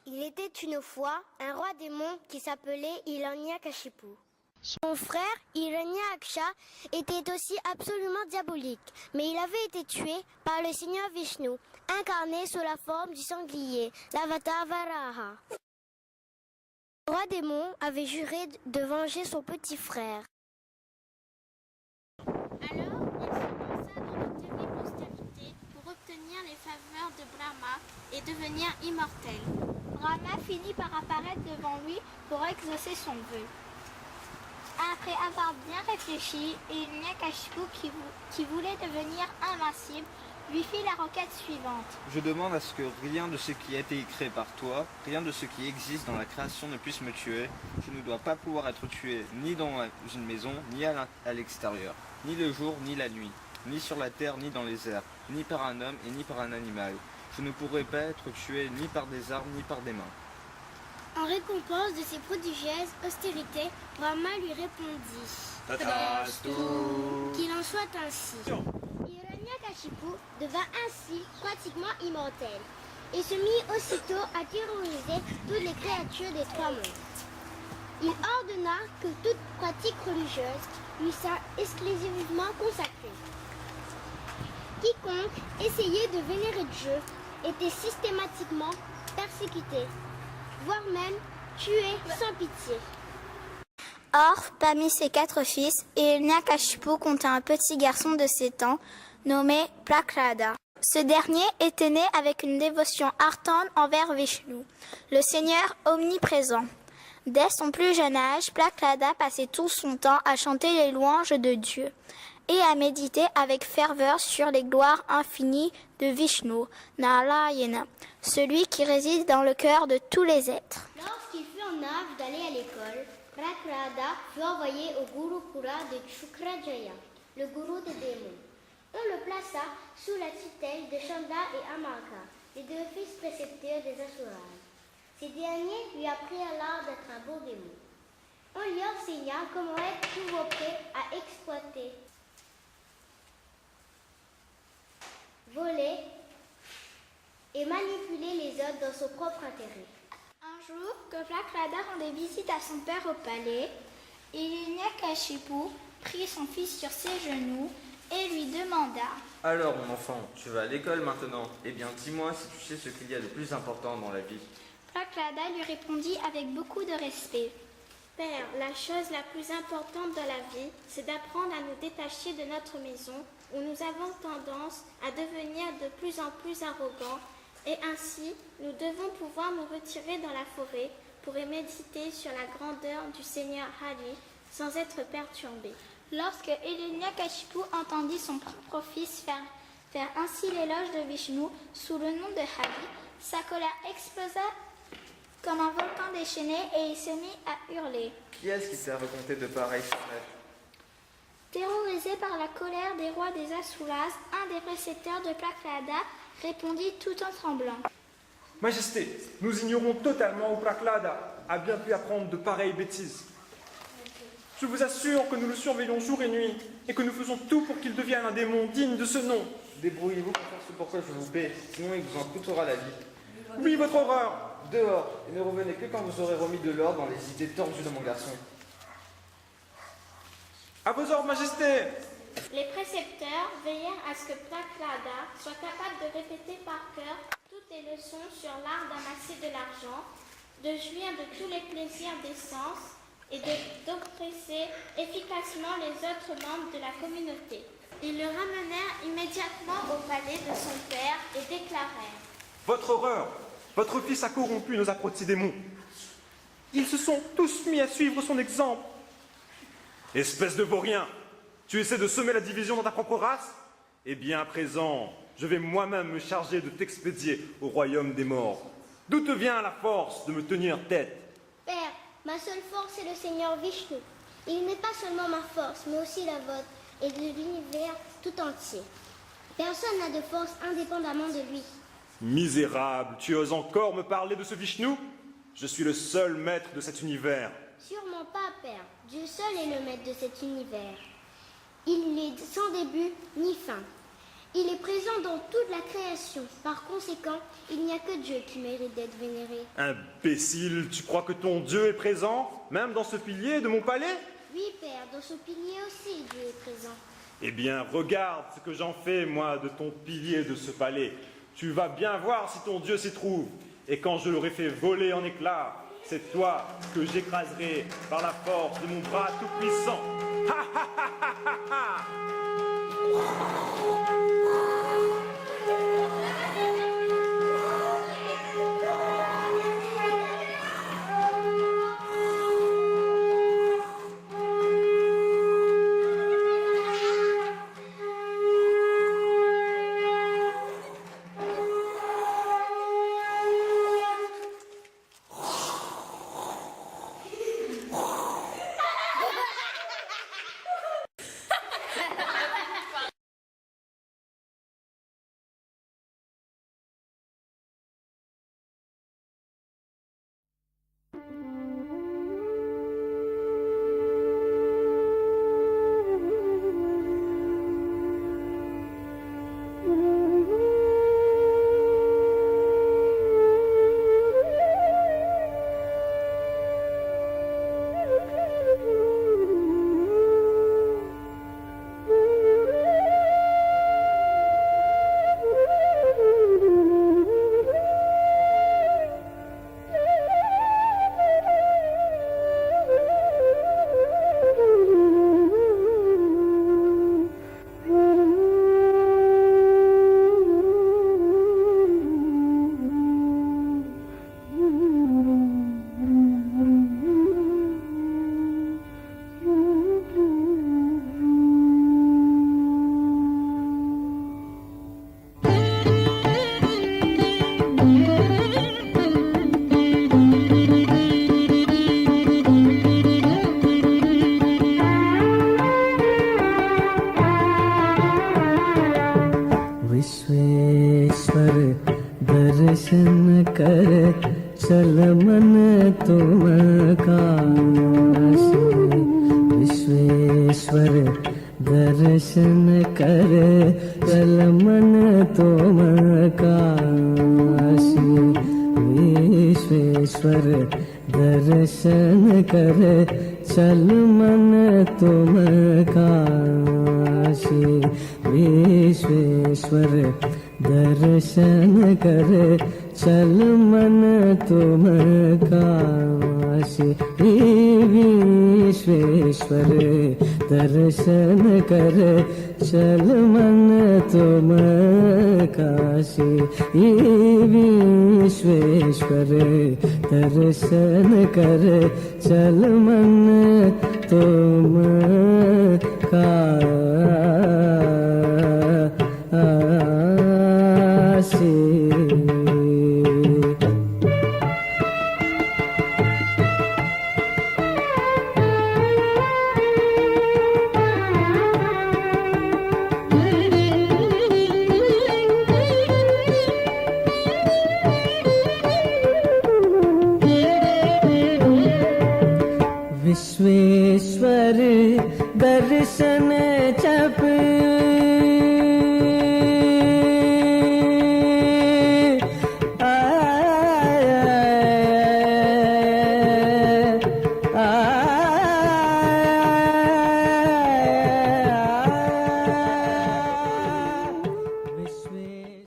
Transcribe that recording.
Il était une fois un roi démon qui s'appelait Hiranyakashipu. Son frère Hiranyaksha était aussi absolument diabolique, mais il avait été tué par le Seigneur Vishnu, incarné sous la forme du sanglier, l'avatar Varaha. Le roi démon avait juré de venger son petit frère. Alors, il se lança dans de terribles austérités pour obtenir les faveurs de Brahma et devenir immortel. Brahma finit par apparaître devant lui pour exaucer son vœu. Après avoir bien réfléchi, Hiranyakashipu, qui voulait devenir invincible, lui fit la requête suivante. Je demande à ce que rien de ce qui a été créé par toi, rien de ce qui existe dans la création ne puisse me tuer. Je ne dois pas pouvoir être tué ni dans une maison, ni à l'extérieur, ni le jour, ni la nuit, ni sur la terre, ni dans les airs, ni par un homme et ni par un animal. Je ne pourrai pas être tué ni par des armes, ni par des mains. En récompense de ses prodigieuses austérités, Brahma lui répondit qu'il en soit ainsi. Hiranyakashipu devint ainsi pratiquement immortel et se mit aussitôt à terroriser toutes les créatures des trois mondes. Il ordonna que toute pratique religieuse lui soit exclusivement consacrée. Quiconque essayait de vénérer Dieu était systématiquement persécuté, voire même tué sans pitié. Or, parmi ses 4 fils, Hiranyakashipu comptait un petit garçon de 7 ans, nommé Prahlada. Ce dernier était né avec une dévotion ardente envers Vishnu, le Seigneur omniprésent. Dès son plus jeune âge, Prahlada passait tout son temps à chanter les louanges de Dieu et à méditer avec ferveur sur les gloires infinies de Vishnu, Narayana, celui qui réside dans le cœur de tous les êtres. Lorsqu'il fut en âge d'aller à l'école, Prahlada fut envoyé au Gurukula de Shukrajaya, le gourou des démons. On le plaça sous la tutelle de Chanda et Amarka, les 2 fils précepteurs des Asuras. Ces derniers lui apprirent l'art d'être un beau démon. On lui enseigna comment être toujours prêt à exploiter, voler et manipuler les autres dans son propre intérêt. Un jour, que Prahlada rendait visite à son père au palais, Hiranyakashipu prit son fils sur ses genoux et lui demanda « Alors mon enfant, tu vas à l'école maintenant. Eh bien dis-moi si tu sais ce qu'il y a de plus important dans la vie. » Prahlada lui répondit avec beaucoup de respect. « Père, la chose la plus importante dans la vie, c'est d'apprendre à nous détacher de notre maison où nous avons tendance à devenir de plus en plus arrogants et ainsi nous devons pouvoir nous retirer dans la forêt pour y méditer sur la grandeur du Seigneur Hari sans être perturbés. » Lorsque Hiranyakashipu entendit son propre fils faire ainsi l'éloge de Vishnu sous le nom de Hari, sa colère explosa comme un volcan déchaîné et il se mit à hurler. Qui est-ce qui t'a raconté de pareilles secrets? Terrorisé par la colère des rois des Asuras, un des précepteurs de Prahlada répondit tout en tremblant. Majesté, nous ignorons totalement où Prahlada a bien pu apprendre de pareilles bêtises. Je vous assure que nous le surveillons jour et nuit et que nous faisons tout pour qu'il devienne un démon digne de ce nom. Débrouillez-vous pour faire ce pourquoi je vous paie, sinon il vous en coûtera la vie. Oui, votre horreur. Dehors, et ne revenez que quand vous aurez remis de l'ordre dans les idées tordues de mon garçon. À vos ordres, Majesté. Les précepteurs veillèrent à ce que Prahlada soit capable de répéter par cœur toutes les leçons sur l'art d'amasser de l'argent, de jouir de tous les plaisirs des sens et d'oppresser efficacement les autres membres de la communauté. Ils le ramenèrent immédiatement au palais de son père et déclarèrent: Votre horreur. Votre fils a corrompu nos apprentis démons. Ils se sont tous mis à suivre son exemple. Espèce de vaurien, tu essaies de semer la division dans ta propre race? Eh bien, à présent, je vais moi-même me charger de t'expédier au royaume des morts. D'où te vient la force de me tenir tête? Père, ma seule force est le Seigneur Vishnu. Il n'est pas seulement ma force, mais aussi la vôtre et de l'univers tout entier. Personne n'a de force indépendamment de lui. Misérable, tu oses encore me parler de ce Vishnu? Je suis le seul maître de cet univers. Sûrement pas, Père. Dieu seul est le maître de cet univers. Il n'est sans début ni fin. Il est présent dans toute la création. Par conséquent, il n'y a que Dieu qui mérite d'être vénéré. Imbécile, tu crois que ton Dieu est présent, même dans ce pilier de mon palais? Oui, Père, dans ce pilier aussi, Dieu est présent. Eh bien, regarde ce que j'en fais, moi, de ton pilier de ce palais. Tu vas bien voir si ton Dieu s'y trouve. Et quand je l'aurai fait voler en éclats, c'est toi que j'écraserai par la force de mon bras tout-puissant. Ha ha ha ha ha ha! Vishweshwar दर्शन कर चल मन तुम काशी विश्वेश्वर दर्शन कर चल मन तुम काशी विश्वेश्वर दर्शन कर चल मन तुम काशी विश्वेश्वर दर्शन कर चल मन तुम काशी विश्वेश्वर दर्शन कर चल मन तुम काशी विश्वेश्वर दर्शन कर चल मन तुम काशी